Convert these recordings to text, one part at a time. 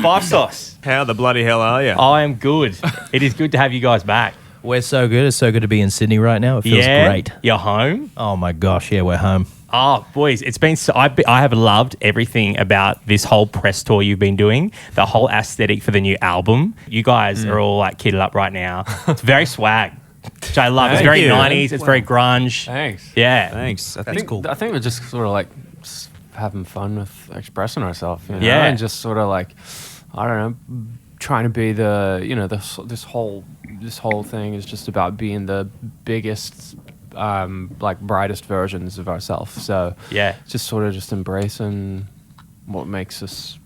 Five Sauce. How the bloody hell are you? I am good. It is good to have you guys back. We're so good. It's so good to be in Sydney right now. It feels great. You're home? Oh my gosh, yeah, we're home. Oh, boys, it's been so... I have loved everything about this whole press tour you've been doing, the whole aesthetic for the new album. You guys are all like kitted up right now. It's very swag, which I love. It's very 90s. It's very grunge. Thanks. Yeah. Thanks. I think we're just sort of like just having fun with expressing ourselves, you know? Yeah. And just sort of like, I don't know, trying to be the, you know, this whole thing is just about being the biggest, like brightest versions of ourselves. So Yeah. just sort of just embracing what makes us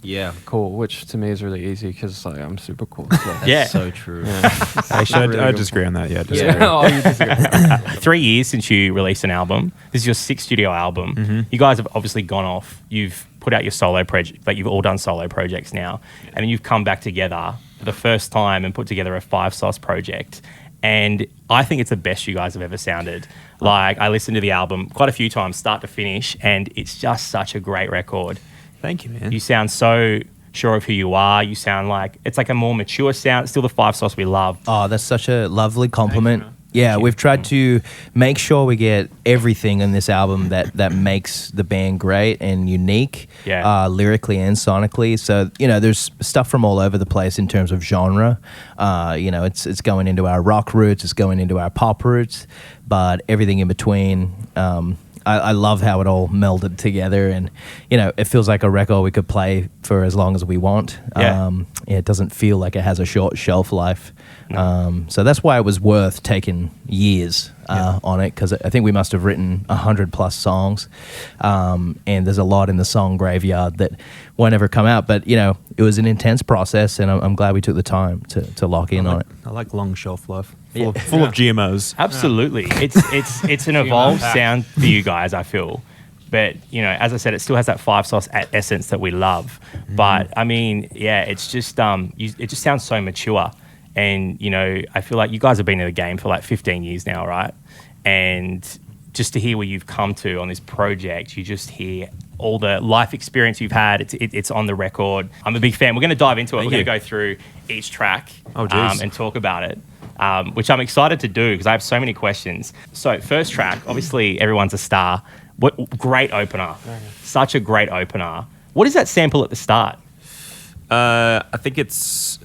cool, which to me is really easy because like, I'm super cool. So. Yeah. So true. Actually, I disagree on that. Yeah, disagree. Oh, you disagree. 3 years since you released an album. This is your 6th studio album. You guys have obviously gone off. You've put out your solo project, but you've all done solo projects now. And then you've come back together for the first time and put together a Five Sauce project. And I think it's the best you guys have ever sounded. Like, I listened to the album quite a few times, start to finish, and it's just such a great record. Thank you, man. You sound so sure of who you are. You sound like it's like a more mature sound. It's still the Five Sauce we love. Oh, that's such a lovely compliment. Yeah, we've tried to make sure we get everything in this album that makes the band great and unique, lyrically and sonically. So, you know, there's stuff from all over the place in terms of genre. You know, it's going into our rock roots, it's going into our pop roots, but everything in between. I love how it all melded together, and you know, it feels like a record we could play for as long as we want. It doesn't feel like it has a short shelf life. So that's why it was worth taking years on it, because I think we must have written 100+ songs, and there's a lot in the song graveyard that won't ever come out. But you know, it was an intense process, and I'm glad we took the time to lock in on it. I like long shelf life, full of GMOs. Absolutely, it's an evolved sound for you guys, I feel. But you know, as I said, it still has that Five Sauce essence that we love. But I mean, yeah, it's just it just sounds so mature. And, you know, I feel like you guys have been in the game for like 15 years now, right? And just to hear where you've come to on this project, you just hear all the life experience you've had. It's on the record. I'm a big fan. We're going to dive into it. We're going to go through each track and talk about it, which I'm excited to do because I have so many questions. So first track, obviously everyone's a star. What great opener. Such a great opener. What is that sample at the start? I think it's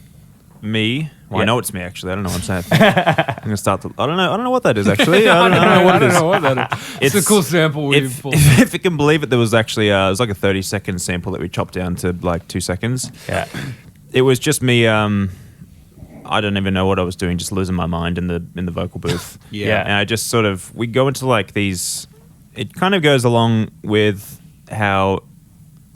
me. Well, I know it's me, actually. I don't know what I'm saying. I'm going to start to... I don't know what that is, actually. I don't know what it is. what that is. It's a cool sample we've pulled. If you can believe it, there was actually... it was like a 30-second sample that we chopped down to like 2 seconds. Yeah. It was just me... I don't even know what I was doing, just losing my mind in the vocal booth. Yeah. And I just sort of... We go into like these... It kind of goes along with how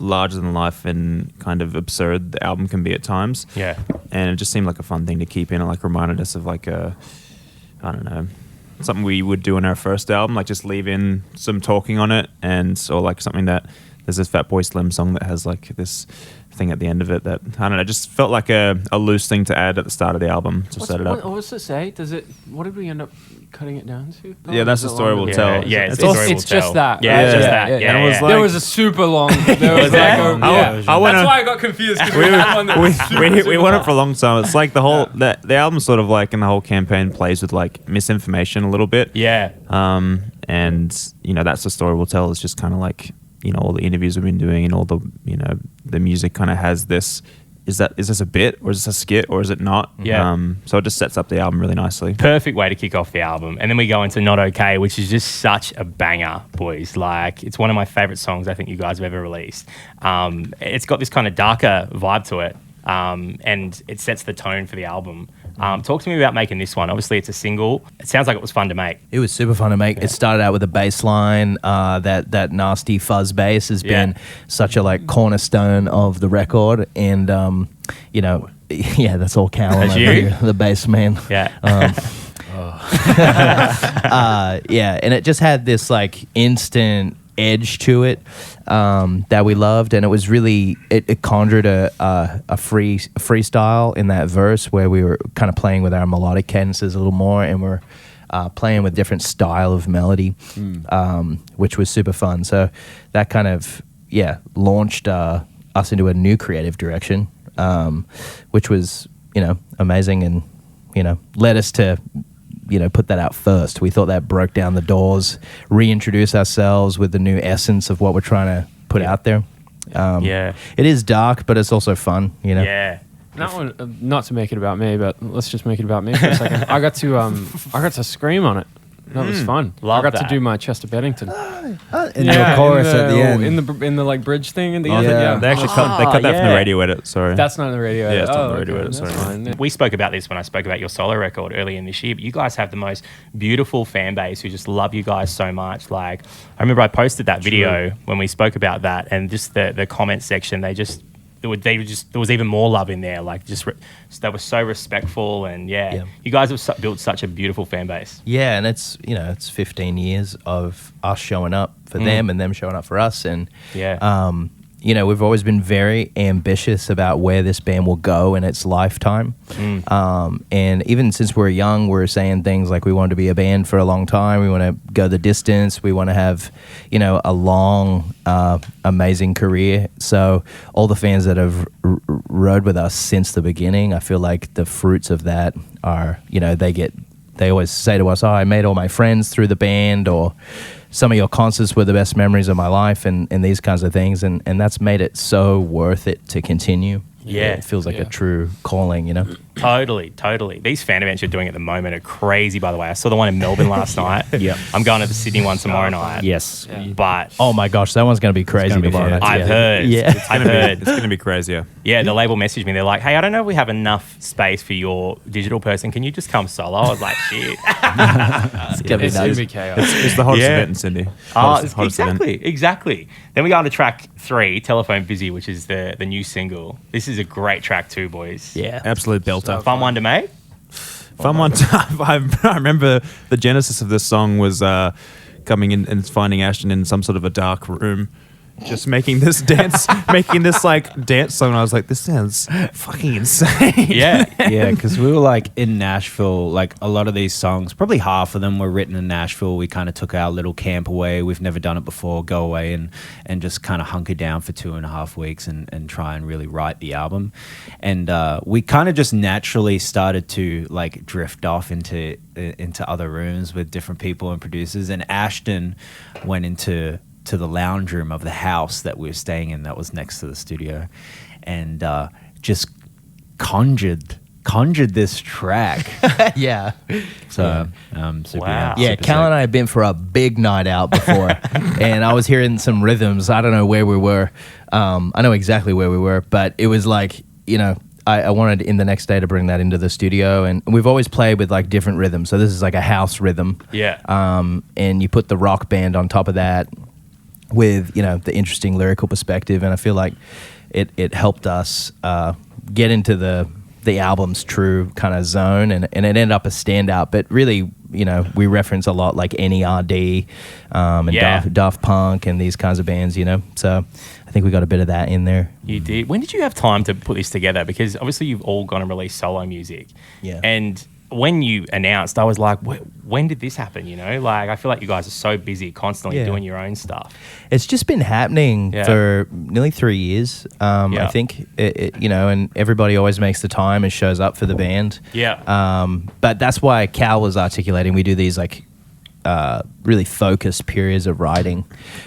larger than life and kind of absurd the album can be at times. Yeah. And it just seemed like a fun thing to keep in. It like reminded us of like I don't know, something we would do in our first album, like just leave in some talking on it, or like something that there's this Fatboy Slim song that has like this thing at the end of it that, I don't know, just felt like a loose thing to add at the start of the album to set it up. What does it say? What did we end up cutting it down to? Yeah, that's the story we'll tell. Yeah, it's just that. Yeah, it's just that. Yeah. Yeah, And it was yeah. like, There was a super long... There was there? that's why I got confused. we went up for a long time. It's like the whole the album sort of like, and the whole campaign plays with like misinformation a little bit. Yeah. And you know, that's the story we'll tell. It's just kind of like, you know, all the interviews we've been doing and all the, you know, the music kind of has this. Is this a bit, or is this a skit, or is it not? Yeah. So it just sets up the album really nicely. Perfect way to kick off the album. And then we go into Not Okay, which is just such a banger, boys. Like, it's one of my favorite songs I think you guys have ever released. It's got this kind of darker vibe to it, and it sets the tone for the album. Talk to me about making this one. Obviously, it's a single. It sounds like it was fun to make. It was super fun to make. Yeah. It started out with a bass line. That nasty fuzz bass has been such a like cornerstone of the record. And, you know, yeah, that's all Cal over here, the bass man. Yeah. Yeah, and it just had this like instant edge to it that we loved, and it was really it conjured a freestyle in that verse where we were kind of playing with our melodic cadences a little more, and we're playing with different style of melody, which was super fun. So that kind of launched us into a new creative direction. which was, amazing, and, led us to, put that out first. We thought that broke down the doors, reintroduce ourselves with the new essence of what we're trying to put out there. It is dark, but it's also fun, Yeah. Not to make it about me, but let's just make it about me for a second. I got to scream on it. That was fun. Love I got that. to do my Chester Bennington. In the chorus at the end. In the like bridge thing in the end. yeah. They actually cut that from the radio edit. Sorry. That's not in the radio. Yeah, it's not in the okay, radio edit. that's Sorry. fine. We spoke about this when I spoke about your solo record earlier in this year, but you guys have the most beautiful fan base who just love you guys so much. Like, I remember I posted that video when we spoke about that, and just the comment section, there was even more love in there. Like, they were so respectful, and you guys have built such a beautiful fan base. Yeah, and it's 15 years of us showing up for them and them showing up for us, and we've always been very ambitious about where this band will go in its lifetime. And even since we're young, we're saying things like we want to be a band for a long time. We want to go the distance. We want to have, a long, amazing career. So all the fans that have rode with us since the beginning, I feel like the fruits of that are, they always say to us, "Oh, I made all my friends through the band," or "Some of your concerts were the best memories of my life," and these kinds of things. And that's made it so worth it to continue. Yeah. It feels like a true calling, Totally. These fan events you're doing at the moment are crazy, by the way. I saw the one in Melbourne last night. Yeah. I'm going to the Sydney one tomorrow night. Yes. Yeah. But Oh my gosh, that one's going to be crazy gonna be tomorrow fun. night. I've heard. Yeah. I've heard. It's going to be crazier. Yeah, the label messaged me. They're like, "Hey, I don't know if we have enough space for your digital person. Can you just come solo?" I was like, "Shit." It's going to be It's gonna nice. be chaos. It's the hottest Yeah. event in Sydney. Hottest event. Exactly. Then we go on to track 3, Telephone Busy, which is the new single. This is a great track too, boys. Yeah. Absolute belter. Fun one to make. Fun one time. I remember the genesis of this song was coming in and finding Ashton in some sort of a dark room, just making this dance song. And I was like, this sounds fucking insane. Yeah. Yeah, because we were like in Nashville, like a lot of these songs, probably half of them were written in Nashville. We kind of took our little camp away. We've never done it before. Go away and just kind of hunker down for 2.5 weeks and try and really write the album. And we kind of just naturally started to like drift off into other rooms with different people and producers. And Ashton went into the lounge room of the house that we were staying in that was next to the studio, and just conjured this track. Yeah. So super, Wow. Yeah, super Cal and sick. I had been for a big night out before, and I was hearing some rhythms. I don't know where we were. I know exactly where we were, but it was like, I wanted in the next day to bring that into the studio, and we've always played with like different rhythms. So this is like a house rhythm. Yeah. And you put the rock band on top of that with, the interesting lyrical perspective, and I feel like it helped us get into the album's true kind of zone, and it ended up a standout. But really, we reference a lot like NERD and Daft Punk and these kinds of bands, So I think we got a bit of that in there. You did. When did you have time to put this together? Because obviously you've all gone and released solo music. Yeah. And when you announced, I was like, when did this happen? Like, I feel like you guys are so busy constantly doing your own stuff. It's just been happening for nearly 3 years. I think, and everybody always makes the time and shows up for the band. Yeah. But that's why Cal was articulating, we do these like really focused periods of writing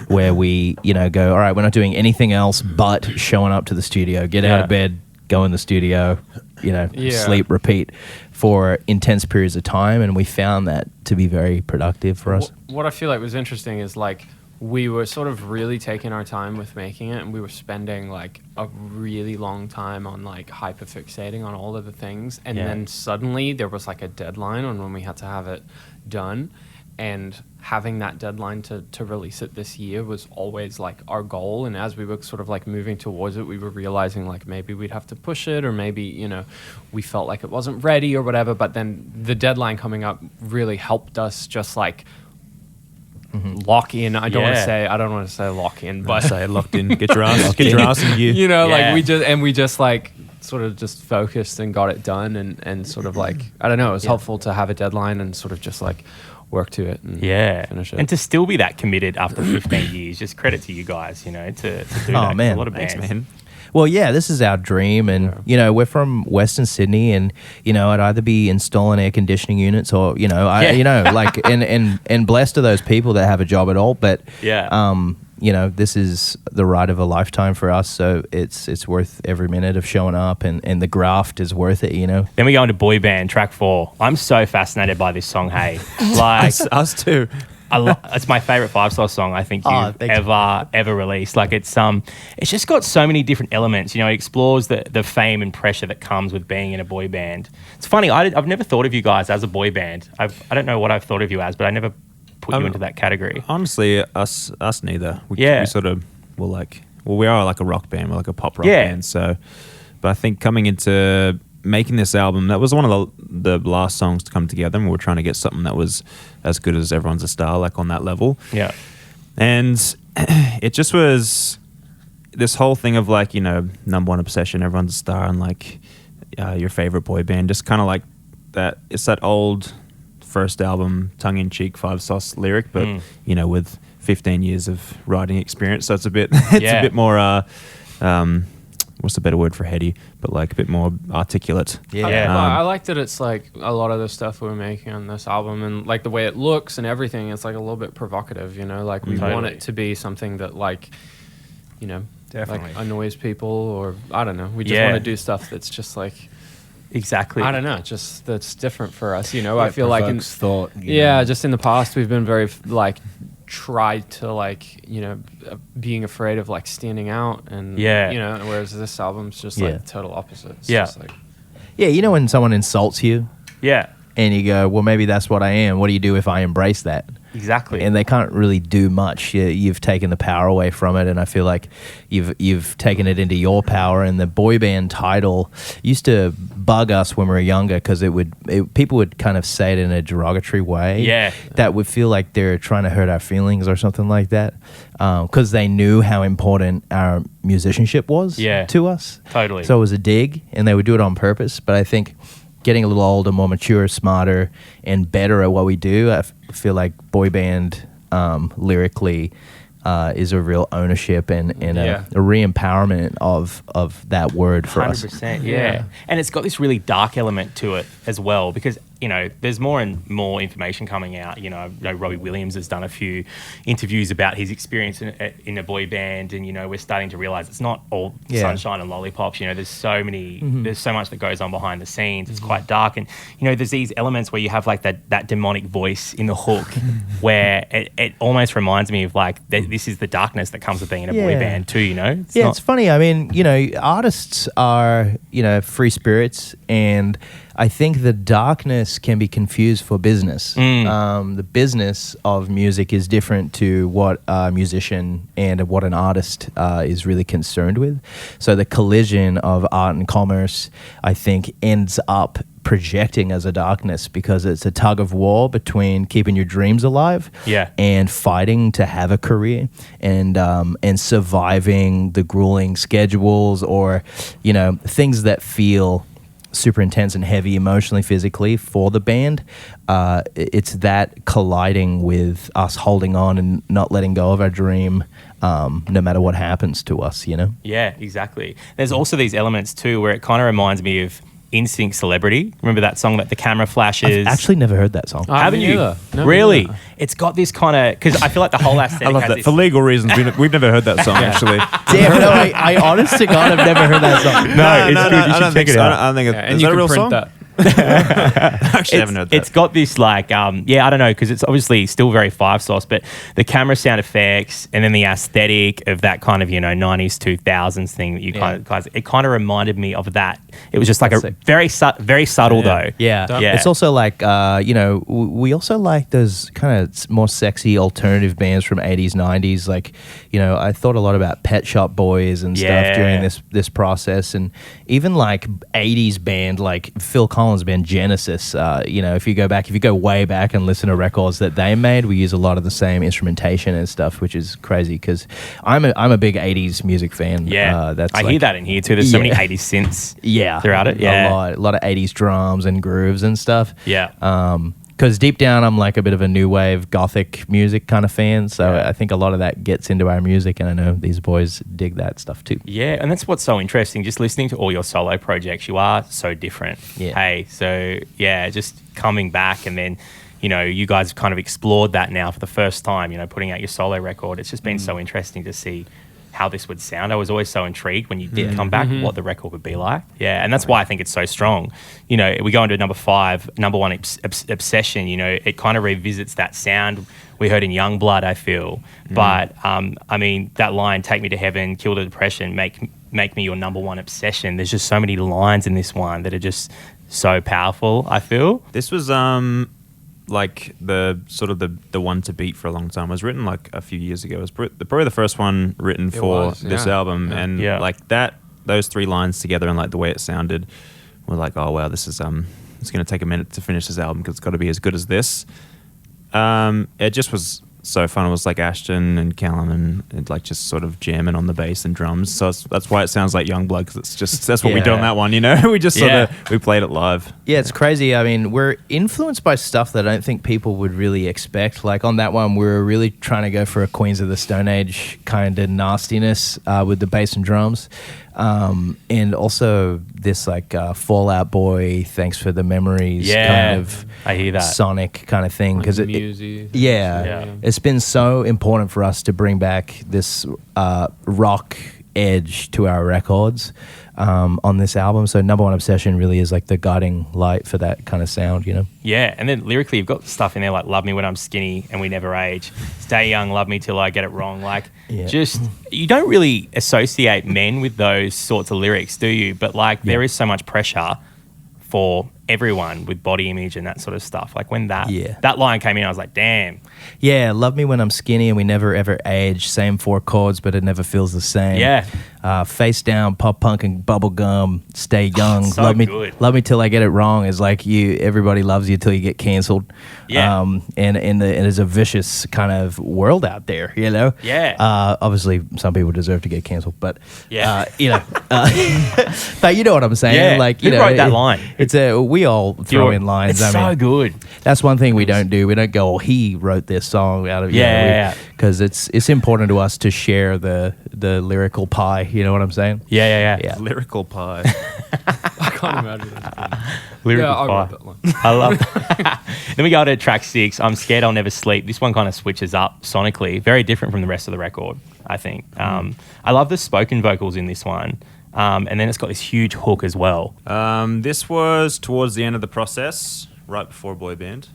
where we, go, all right, we're not doing anything else but showing up to the studio, get out of bed, go in the studio, sleep, repeat for intense periods of time. And we found that to be very productive for us. What I feel like was interesting is like we were sort of really taking our time with making it, and we were spending like a really long time on like hyperfixating on all of the things. And then suddenly there was like a deadline on when we had to have it done. And having that deadline to release it this year was always like our goal. And as we were sort of like moving towards it, we were realizing like maybe we'd have to push it, or maybe, we felt like it wasn't ready or whatever. But then the deadline coming up really helped us just like lock in. I don't want to say lock in, but Say locked in. Get your ass in gear. like we just like sort of just focused and got it done, and sort of like, I don't know, it was helpful to have a deadline and sort of just like work to it and finish it. And to still be that committed after 15 years, just credit to you guys, to do that. man. A lot of bands. Thanks, man. Well, yeah, this is our dream, and we're from Western Sydney, and I'd either be installing air conditioning units, or like, and blessed are those people that have a job at all. But this is the ride of a lifetime for us, so it's worth every minute of showing up, and the graft is worth it. Then we go into boy band track 4. I'm so fascinated by this song. Hey, like us too. It's my favorite 5-star song I think you've ever released. Like it's just got so many different elements. It explores the fame and pressure that comes with being in a boy band. It's funny. I've never thought of you guys as a boy band. I don't know what I've thought of you as, but I never put you into that category. Honestly, us neither. We sort of we are like a rock band. We're like a pop rock band. So, but I think coming into making this album, that was one of the last songs to come together, and we were trying to get something that was as good as Everyone's a Star, like on that level. Yeah. And it just was this whole thing of like, number one obsession, Everyone's a Star, and like your favorite boy band, just kind of like that. It's that old first album, tongue-in-cheek 5-sauce lyric, but with 15 years of writing experience, so it's a bit a bit more what's the better word for heady, but like a bit more articulate. I like that it's like a lot of the stuff we're making on this album, and like the way it looks and everything, it's like a little bit provocative, like we want it to be something that like definitely like annoys people, or I don't know, we just want to do stuff that's just like exactly, I don't know, just that's different for us. I feel like in thought, just in the past we've been very like tried to like being afraid of like standing out, and whereas this album's just like the total opposite. It's just like, when someone insults you, and you go, well, maybe that's what I am. What do you do if I embrace that? Exactly. And they can't really do much. You've taken the power away from it, and I feel like you've taken it into your power. And the boy band title used to bug us when we were younger, because people would kind of say it in a derogatory way. Yeah. That would feel like they're trying to hurt our feelings or something like that, because they knew how important our musicianship was to us. Totally. So it was a dig, and they would do it on purpose. But I think getting a little older, more mature, smarter, and better at what we do, I feel like boy band lyrically is a real ownership and a re-empowerment of that word for 100%, us. And it's got this really dark element to it as well, because there's more and more information coming out. I know Robbie Williams has done a few interviews about his experience in a boy band, and we're starting to realize it's not all sunshine and lollipops. There's so many, there's so much that goes on behind the scenes. It's quite dark, and there's these elements where you have like that demonic voice in the hook, where it almost reminds me of like this is the darkness that comes with being in a boy band too. It's funny. I mean, artists are free spirits, and I think the darkness can be confused for business. The business of music is different to what a musician and what an artist is really concerned with. So the collision of art and commerce, I think, ends up projecting as a darkness, because it's a tug of war between keeping your dreams alive and fighting to have a career, and surviving the grueling schedules, or things that feel super intense and heavy emotionally, physically for the band. It's that colliding with us holding on and not letting go of our dream, no matter what happens to us, Yeah, exactly. There's also these elements too where it kind of reminds me of Instinct Celebrity. Remember that song that the camera flashes? I've actually never heard that song. Haven't you? No, really? It's got this kind of, because I feel like the whole aesthetic I love has that. this, For legal reasons, we've never heard that song, actually. Damn, no, I honest to God, I've never heard that song. No, it's good. You should check it out. I don't think and is you that a can real print song? that. Actually, I haven't heard that. It's got this like, I don't know, because it's obviously still very 5-sauce, but the camera sound effects and then the aesthetic of that kind of, 90s, 2000s thing that you guys, it kind of reminded me of that. It was just like very subtle though. Yeah. It's also like, we also like those kind of more sexy alternative bands from 80s, 90s. Like, I thought a lot about Pet Shop Boys and stuff during this process. And even like 80s band, like Phil Collins' band Genesis, if you go way back and listen to records that they made, we use a lot of the same instrumentation and stuff, which is crazy, because I'm a big 80s music fan. I hear that in here too. There's so many 80s synths throughout it. A lot of 80s drums and grooves and stuff. because deep down I'm like a bit of a new wave gothic music kind of fan, so I think a lot of that gets into our music, and I know these boys dig that stuff too. Yeah, and that's what's so interesting. Just listening to all your solo projects, you are so different. Yeah. Hey, so yeah, just coming back and then, you know, you guys have kind of explored that now for the first time, you know, putting out your solo record. It's just been so interesting to see how this would sound. I was always so intrigued when you did come back, what the record would be like. Yeah, and that's why I think it's so strong. You know, we go into number 5, number 1, Obsession. You know, it kind of revisits that sound we heard in Youngblood, I feel. But, I mean, that line, take me to heaven, kill the depression, make me your number 1 obsession. There's just so many lines in this one that are just so powerful, I feel. This was like the sort of the one to beat for a long time. It was written like a few years ago. It was probably the first one written for this album, and like that, those 3 lines together and like the way it sounded, we're like, oh wow, this is it's going to take a minute to finish this album because it's got to be as good as this. It just was so fun. It was like Ashton and Callum and like just sort of jamming on the bass and drums. So that's why it sounds like Youngblood, because that's what we do on that one, you know. We just sort of we played it live. Yeah, it's crazy. I mean, we're influenced by stuff that I don't think people would really expect. Like on that one, we were really trying to go for a Queens of the Stone Age kind of nastiness with the bass and drums. And also this like Fall Out Boy, Thanks for the Memories kind of I hear that sonic kind of thing, because Like it's been so important for us to bring back this rock edge to our records on this album. So number 1 Obsession really is like the guiding light for that kind of sound, you know. Yeah, and then lyrically you've got stuff in there like love me when I'm skinny and we never age, stay young, love me till I get it wrong. Like just, you don't really associate men with those sorts of lyrics, do you? But like there is so much pressure for everyone with body image and that sort of stuff. Like when that line came in, I was like, damn. Yeah, love me when I'm skinny and we never ever age. Same 4 chords, but it never feels the same. Yeah. Face down, pop punk and bubble gum. Stay young. So love me, good. love me till I get it wrong. Is like everybody loves you till you get canceled. Yeah. And there's a vicious kind of world out there, you know. Yeah. Obviously, some people deserve to get canceled, but Yeah. you know, but you know what I'm saying. Yeah. Like Who wrote that line? It's we all throw in lines. It's so good. That's one thing we don't do. We don't go, oh, he wrote this song out of because it's important to us to share the lyrical pie. You know what I'm saying? Yeah. Lyrical pie. I can't imagine that. Lyrical I pie. wrote that one. I love it. Then we go to track 6, I'm Scared I'll Never Sleep. This one kind of switches up sonically, very different from the rest of the record, I think. I love the spoken vocals in this one. And then it's got this huge hook as well. This was towards the end of the process, right before boyband,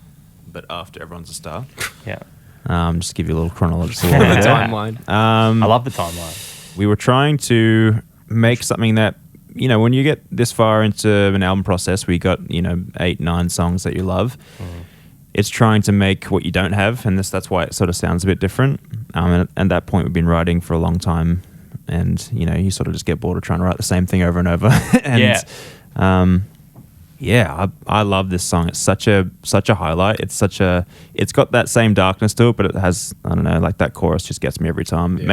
but after Everyone's a Star. Yeah. Just to give you a little chronological The order. timeline. I love the timeline. We were trying to make something that, you know, when you get this far into an album process, we got, 8, 9 songs that you love. It's trying to make what you don't have, and that's why it sort of sounds a bit different. And at that point, we've been writing for a long time, and you sort of just get bored of trying to write the same thing over and over. And, I love this song. It's such a highlight. It's got that same darkness to it, but it has, I don't know, like that chorus just gets me every time. It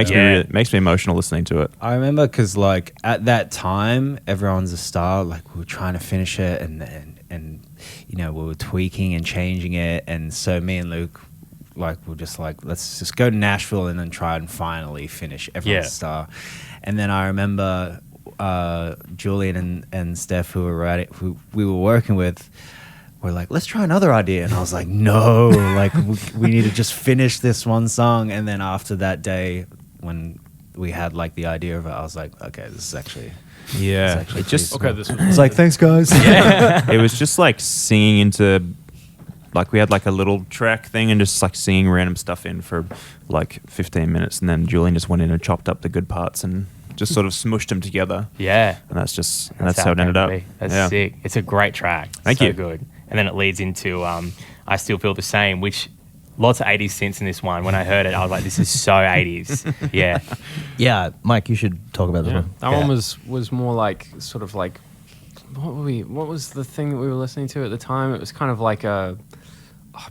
makes me emotional listening to it. I remember because like at that time, Everyone's a Star. Like we were trying to finish it, and we were tweaking and changing it, and so me and Luke we're just like, let's just go to Nashville and then try and finally finish Everyone's a Star. And then I remember Julian and Steph, who we were working with, were like, let's try another idea. And I was like, no, like we need to just finish this one song. And then after that day, when we had like the idea of it, I was like, okay, this is actually it just it's like, thanks guys. It was just like singing into, like we had like a little track thing and just like singing random stuff in for like 15 minutes, and then Julian just went in and chopped up the good parts and just sort of smushed them together. Yeah. And that's how it ended up. That's sick. It's a great track. Thank you. Good. And then it leads into I Still Feel the Same, which lots of 80s synths in this one. When I heard it, I was like, this is so 80s. Yeah. Yeah, Mike, you should talk about this one. That one was more like sort of like what was the thing that we were listening to at the time? It was kind of like I'm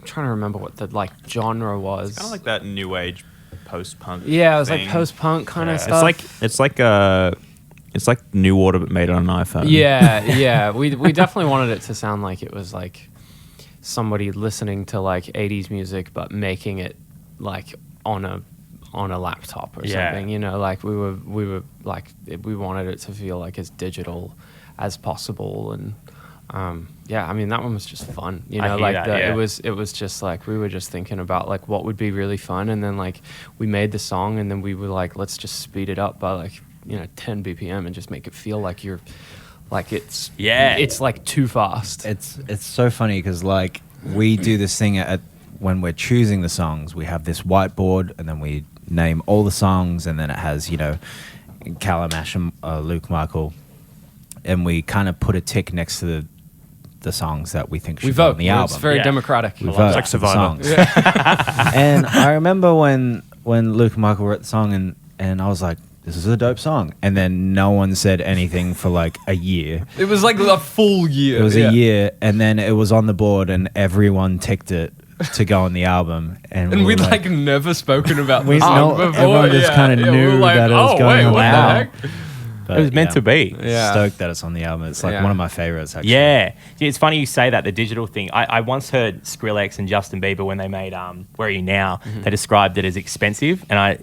trying to remember what the like genre was. It's kind of like that new age post-punk. Yeah, it was thing. like post-punk kind of stuff. It's like New Order but made on an iPhone. Yeah. We definitely wanted it to sound like it was like somebody listening to like 80s music but making it like on a laptop or something, you know, like we were like, we wanted it to feel like as digital as possible. And yeah, I mean, that one was just fun, you know, like it was just like, we were just thinking about like what would be really fun. And then like we made the song and then we were like, let's just speed it up by like, you know, 10 BPM and just make it feel like you're like, it's like too fast. It's so funny because like we do this thing at when we're choosing the songs, we have this whiteboard and then we name all the songs, and then it has, you know, Callum, Ash, and Luke, Michael, and we kind of put a tick next to the songs that we think should be on the album. It's very democratic. We vote like Survivor. And I remember when Luke and Michael wrote the song, and I was like, this is a dope song. And then no one said anything for like a year. It was like a full year. It was a year, and then it was on the board, and everyone ticked it to go on the album. And we'd like never spoken about we the song before. Everyone just kind of knew like, that it was going on the album. It was meant to be. Yeah. Stoked that it's on the album. It's like one of my favorites, actually. Yeah. It's funny you say that, the digital thing. I once heard Skrillex and Justin Bieber, when they made Where Are You Now, they described it as expensive, and I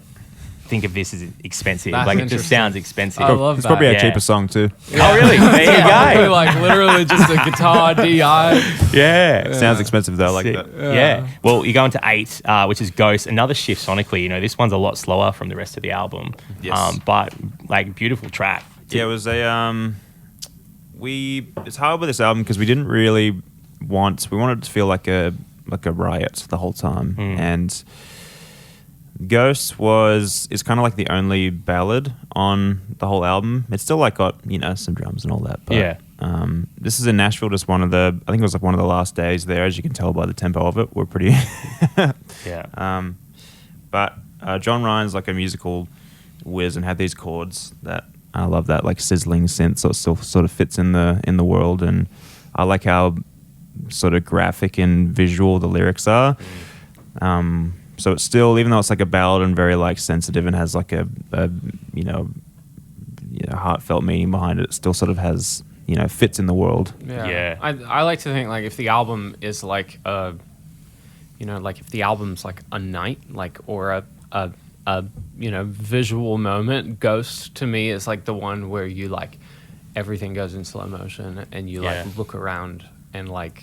think of this as expensive. That's like, it just sounds expensive. I love It's that. probably our cheapest song too. Oh, really? There you Probably go. like literally just a guitar DI. Yeah. Sounds expensive though, like Sick. that. Yeah. Well, you go into 8, which is Ghost. Another shift sonically. You know, this one's a lot slower from the rest of the album. Yes. But like, beautiful track. Yeah, it was a it's hard with this album because we didn't really we wanted it to feel like a riot the whole time. And Ghost is kind of like the only ballad on the whole album. It's still like got, you know, some drums and all that. But, this is in Nashville, just I think it was like one of the last days there, as you can tell by the tempo of it. We're pretty... But John Ryan's like a musical whiz and had these chords that I love, that like sizzling synth, so it still sort of fits in the world. And I like how sort of graphic and visual the lyrics are. So it's still, even though it's like a ballad and very like sensitive and has like a you know, heartfelt meaning behind it, it still sort of has, you know, fits in the world. Yeah. I like to think like if the album is like you know, like if the album's like a night, like, or a you know, visual moment, Ghost to me is like the one where you like everything goes in slow motion and you like look around and like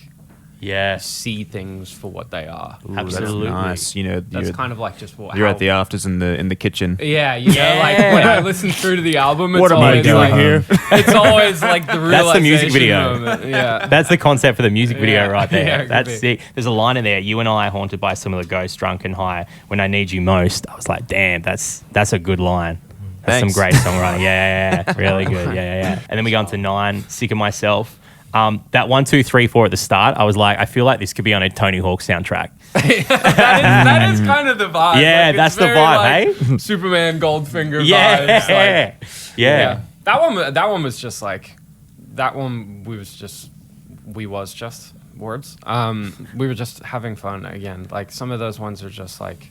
see things for what they are. Ooh, Absolutely. that's nice. You know, That's kind of like just what you're at the afters in the kitchen. Yeah, you know, like when I listen through to the album, it's What am I always doing like, here? It's always like the realization That's the music video. moment. Yeah. That's the concept for the music video Yeah. right there. Yeah, it could That's be. sick. There's a line in there, you and I are haunted by similar ghosts, drunk and high. When I need you most. I was like, damn, that's a good line. That's Thanks. some great songwriting. Yeah. Really good. Yeah. And then we go on to 9, Sick of Myself. That 1, 2, 3, 4 at the start, I was like, I feel like this could be on a Tony Hawk soundtrack. that is kind of the vibe. Yeah, like, that's it's very, the vibe, like, Superman, Goldfinger Yeah. vibes. Like, Yeah. That one was just like, that one we was just words. We were just having fun again. Like some of those ones are just like,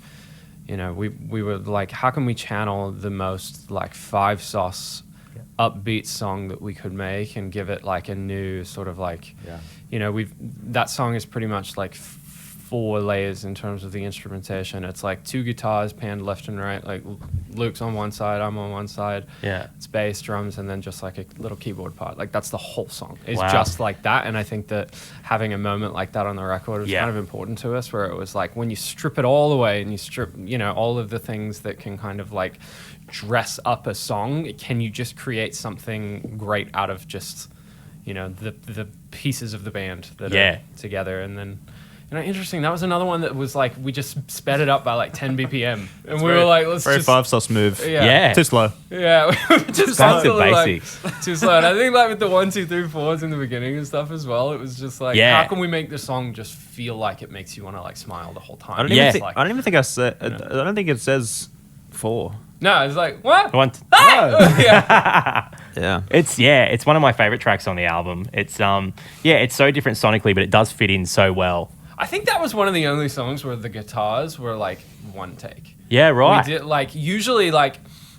you know, we were like, how can we channel the most like 5 sauce upbeat song that we could make and give it like a new sort of like, you know, that song is pretty much like 4 layers in terms of the instrumentation. It's like 2 guitars panned left and right, like Luke's on one side, I'm on one side. Yeah. It's bass, drums, and then just like a little keyboard part. Like that's the whole song. It's Wow. just like that. And I think that having a moment like that on the record was Yeah. kind of important to us, where it was like when you strip it all away and you strip, you know, all of the things that can kind of like dress up a song, can you just create something great out of just, you know, the pieces of the band that are together. And then, you know, interesting, that was another one that was like, we just sped it up by like 10 BPM. And we were like, let's very just... 5 sauce move. Yeah. Too slow. Yeah, we were just Back to constantly, basics. like, too slow. And I think like with the 1, 2, 3, 4s in the beginning and stuff as well, it was just like, how can we make the song just feel like it makes you want to like smile the whole time? I don't even think I said. I don't think it says 4. No, it's like, what? Yeah. It's one of my favorite tracks on the album. It's it's so different sonically, but it does fit in so well. I think that was one of the only songs where the guitars were like one take. Yeah, right. We did like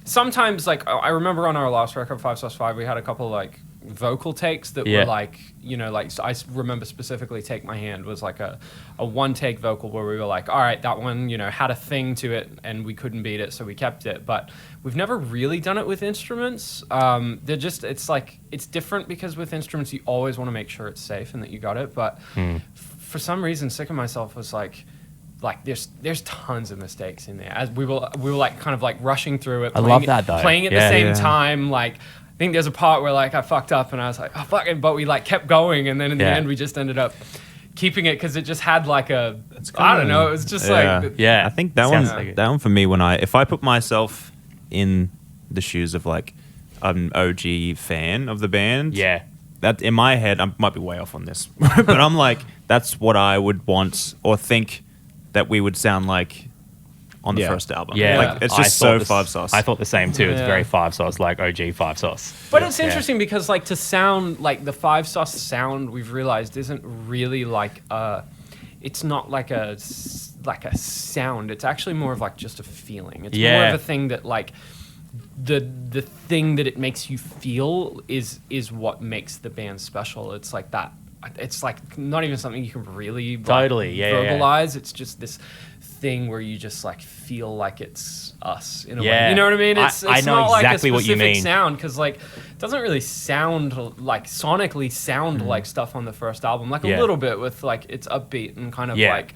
sometimes like I remember on our last record, 5 Sauce 5, we had a couple like vocal takes that were like, you know, like so I remember specifically Take My Hand was like a one take vocal where we were like, all right, that one, you know, had a thing to it and we couldn't beat it, so we kept it. But we've never really done it with instruments. They're just, it's like, it's different because with instruments you always want to make sure it's safe and that you got it. But for some reason, Sick of Myself was like there's tons of mistakes in there. As we were like kind of like rushing through it. I love that though. Playing at the same time, like I think there's a part where like I fucked up and I was like, oh fuck it, but we like kept going, and then in the end we just ended up keeping it because it just had like a I don't know. It was just like I think that one for me, if I put myself in the shoes of like an OG fan of the band, that in my head I might be way off on this, but I'm like that's what I would want or think that we would sound like on the first album. Like it's just so 5 sauce. I thought the same too. It's very 5 sauce, like OG 5 sauce. But it's interesting because like to sound like the 5 sauce sound, we've realized isn't really like it's not like a sound. It's actually more of like just a feeling. It's more of a thing that like the thing that it makes you feel is what makes the band special. It's like that. It's like not even something you can really verbalize. It's just this thing where you just like feel like it's us in a way. You know what I mean? It's I know not exactly like a what you specific mean. sound because like it doesn't really sound like sonically sound like stuff on the first album. Like a little bit with like it's upbeat and kind of like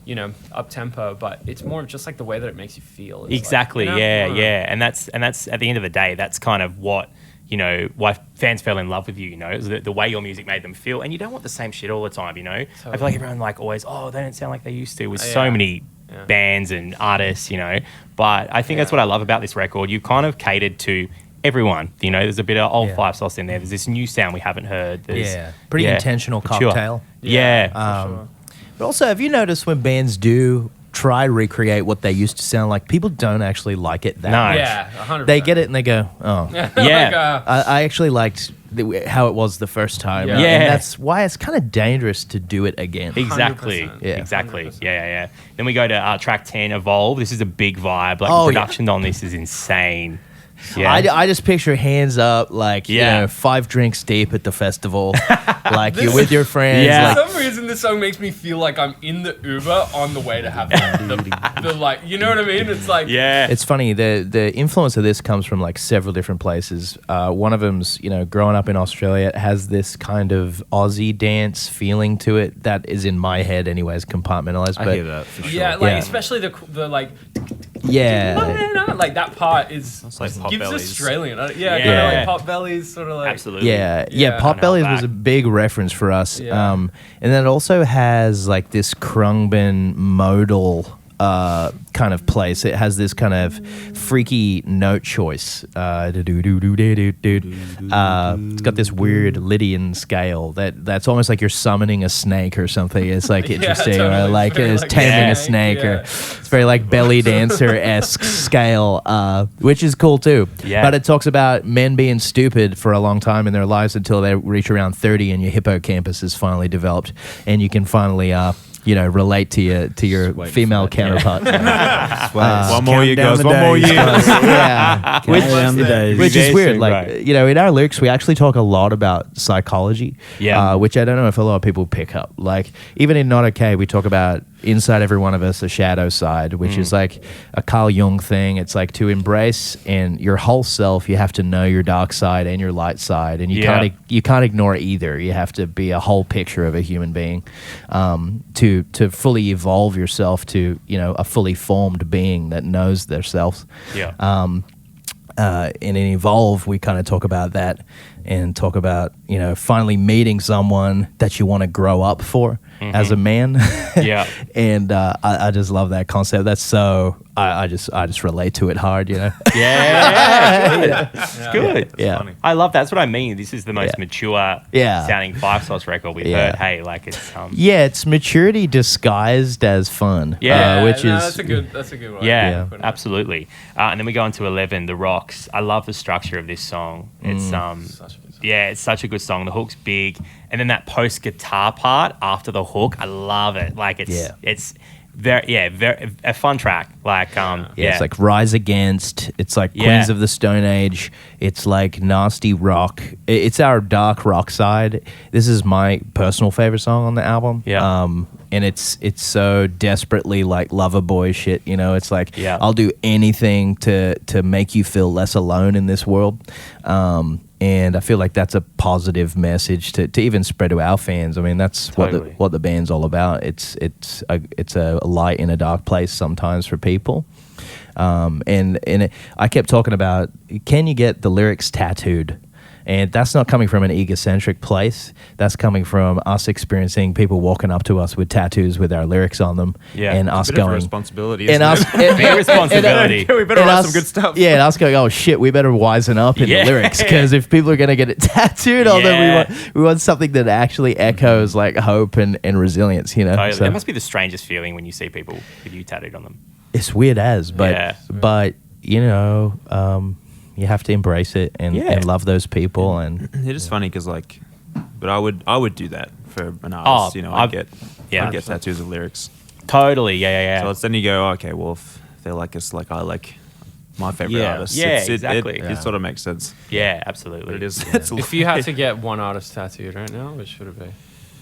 you know up tempo, but it's more of just like the way that it makes you feel. It's exactly. Like, you know? And that's at the end of the day, that's kind of what. You know, why fans fell in love with you, you know, is the way your music made them feel. And you don't want the same shit all the time, you know. Totally. I feel like everyone like always, they don't sound like they used to with so many bands and artists, you know. But I think that's what I love about this record. You kind of catered to everyone, you know. There's a bit of old 5 sauce in there. There's this new sound we haven't heard. There's, pretty intentional cocktail. Sure. But also, have you noticed when bands do try to recreate what they used to sound like, people don't actually like it that much. Yeah, 100%. They get it and they go, I actually liked how it was the first time. Yeah. And that's why it's kind of dangerous to do it again. Exactly. 100%. Exactly. 100%. Yeah. Then we go to track 10, Evolve. This is a big vibe. Like the production on this is insane. Yeah. I just picture hands up, like, you know, 5 drinks deep at the festival. Like, you're with your friends. Yeah. For some reason, this song makes me feel like I'm in the Uber on the way to have the like, you know what I mean? It's like... Yeah. It's funny, the influence of this comes from, like, several different places. One of them's, you know, growing up in Australia, it has this kind of Aussie dance feeling to it that is in my head anyways, compartmentalized. I hear that for sure. Yeah, like, especially the like... Yeah. Like, that part is... It's like Pop gives Bellies. Australian. Kind of like Pop Bellies, sort of like... Absolutely. Yeah, Pop Bellies was a big reference for us. Yeah. And then it also has like this Krungben modal kind of place. It has this kind of freaky note choice. It's got this weird Lydian scale that's almost like you're summoning a snake or something. It's like interesting, totally. or like it's taming a snake, or it's very like belly dancer-esque scale, which is cool too. Yeah. But it talks about men being stupid for a long time in their lives until they reach around 30 and your hippocampus is finally developed and you can finally relate to your female counterpart. One more year, guys. One more year. Yeah. Which is weird. Like, right. you know, in our lyrics, we actually talk a lot about psychology, which I don't know if a lot of people pick up. Like, even in Not Okay, we talk about inside every one of us a shadow side, which is like a Carl Jung thing. It's like to embrace in your whole self, you have to know your dark side and your light side, and you can't ignore either. You have to be a whole picture of a human being to fully evolve yourself to, you know, a fully formed being that knows themselves. Yeah. And in Evolve, we kind of talk about that and talk about, you know, finally meeting someone that you want to grow up for as a man. Yeah. And I just love that concept. That's so, I just relate to it hard, you know? It's good. Yeah. Funny. I love that. That's what I mean. This is the most mature sounding 5 sauce record we've heard. Hey, like it's Yeah, it's maturity disguised as fun. Yeah. Which is... that's a good one. Yeah, absolutely. And then we go on to 11, The Rocks. I love the structure of this song. It's Such a good song. yeah, it's such a good song. The hook's big, and then that post guitar part after the hook, I love it. Like it's very a fun track. Like it's like Rise Against. It's like Queens of the Stone Age. It's like nasty rock. It's our dark rock side. This is my personal favorite song on the album. Yeah. And it's so desperately like lover boy shit. You know, it's like I'll do anything to make you feel less alone in this world. And I feel like that's a positive message to even spread to our fans. I mean, that's what the band's all about. It's a light in a dark place sometimes for people. I kept talking about, can you get the lyrics tattooed? And that's not coming from an egocentric place. That's coming from us experiencing people walking up to us with tattoos with our lyrics on them, and us a bit going of a responsibility. and us Big responsibility. we better write some good stuff. Yeah, and us going, oh shit, we better wisen up in the lyrics, because if people are gonna get it tattooed on them, we want something that actually echoes like hope and resilience. You know, Totally. So That must be the strangest feeling when you see people with you tattooed on them. it's weird but you know. You have to embrace it and love those people. And it is funny because but I would do that for an artist. You know, I'd get tattoos of lyrics. Totally, yeah. So then you go, okay, well, if they like us like I like my favorite artist, exactly. It sort of makes sense. Yeah, absolutely. But it is. It's If you had to get one artist tattooed right now, which should it be?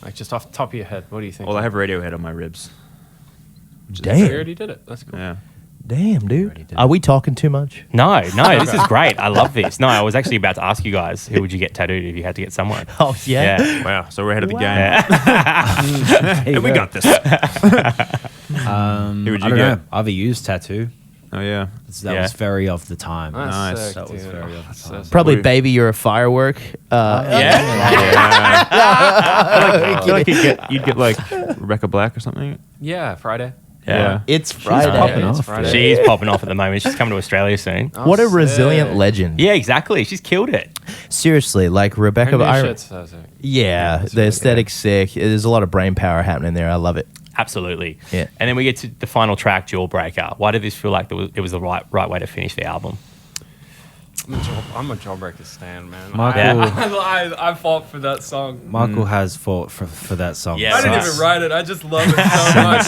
Like just off the top of your head, what do you think? Well, I have Radiohead on my ribs. Damn. You already did it. That's cool. Yeah. Damn, dude. Are we talking too much? No, this is great. I love this. No, I was actually about to ask you guys, who would you get tattooed if you had to get someone? Oh, yeah. Wow. So we're ahead of the game. Yeah. We got this. Who would I you don't get? know. I have a used tattoo. Oh yeah. That was very of the time. Nice. Sick, That was dude. very of the time. Probably Baby, You're a Firework. I feel like you'd get like Rebecca Black or something. Yeah, Friday. Yeah. It's Friday. popping It's off, Friday. She's popping off at the moment. She's coming to Australia soon. Oh, What a sick. resilient legend. Yeah, exactly. She's killed it. Seriously, like Her Rebecca. new I- shit's so sick. yeah, it's the really aesthetic's sick. There's a lot of brain power happening there. I love it. Absolutely. Yeah. And then we get to the final track, Jawbreaker. Why did this feel like it was the right way to finish the album? I'm a Jawbreaker stan, man. Michael- I fought for that song. Michael has fought for that song. Yeah, I didn't so- even write it. I just love it so much.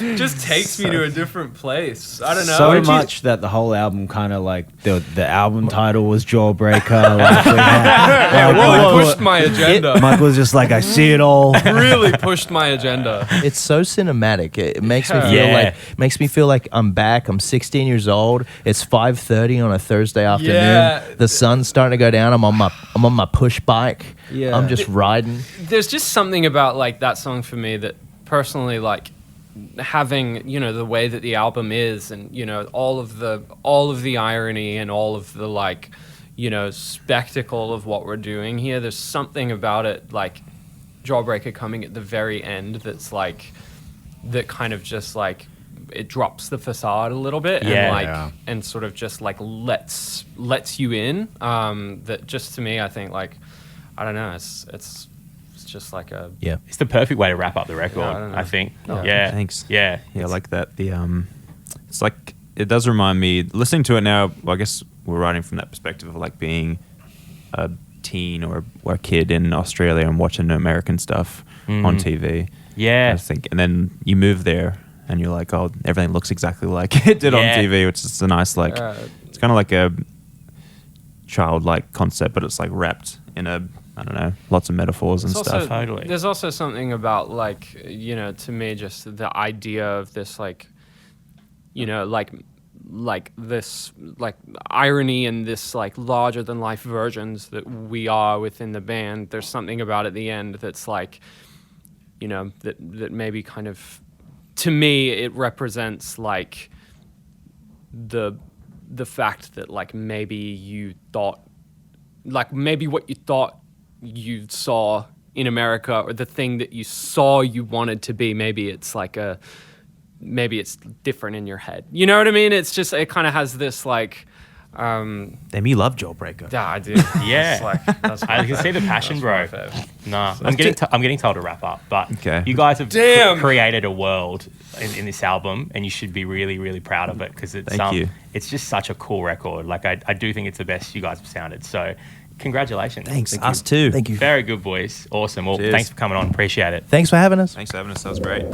It just takes me to a different place. I don't know. So It much that the whole album kind of like the album title was Jawbreaker. Like, we had, really pushed my agenda. Michael was just like, I see it all. really pushed my agenda. It's so cinematic. It makes me Yeah. feel like I'm back. I'm 16 years old. It's 5:30 on a Thursday afternoon. Yeah. The sun's starting to go down. I'm on my push bike. Yeah. I'm just riding. There's just something about like that song for me that personally like having, you know, the way that the album is, and you know, all of the irony and all of the like, you know, spectacle of what we're doing here. There's something about it, like Jawbreaker coming at the very end, that's like that kind of just like it drops the facade a little bit and like and sort of just like lets you in. That just to me, I think like I don't know, it's just like a It's the perfect way to wrap up the record, I don't know. I think. Oh, Yeah. thanks. Yeah. Yeah, I like that. It's like it does remind me. Listening to it now, well, I guess we're writing from that perspective of like being a teen or a kid in Australia and watching American stuff on TV. Yeah. I think, and then you move there and you're like, oh, everything looks exactly like it did on TV, which is a nice like. It's kind of like a childlike concept, but it's like wrapped in I don't know, lots of metaphors and It's stuff. also- Totally. There's also something about like, you know, to me, just the idea of this like, you know, like this like irony and this like larger than life versions that we are within the band. There's something about at the end that's like, you know, that maybe kind of, to me, it represents like the fact that like maybe you thought, like maybe what you thought you saw in America, or the thing that you saw you wanted to be, maybe it's different in your head. You know what I mean? It's just, it kind of has this like, Damn, you love Jawbreaker. yeah, I do. Yeah. It's like, that's I can see the passion, bro. my fave. Nah, I'm getting told to wrap up, but Okay. you guys have Damn. created a world in this album, and you should be really, really proud of it, because it's Thank you. it's just such a cool record. Like I do think it's the best you guys have sounded. So, congratulations. Thanks, us too. Thank you. Very good, boys. Awesome. Well, Cheers. thanks for coming on. Appreciate it. Thanks for having us. Thanks for having us. That was great.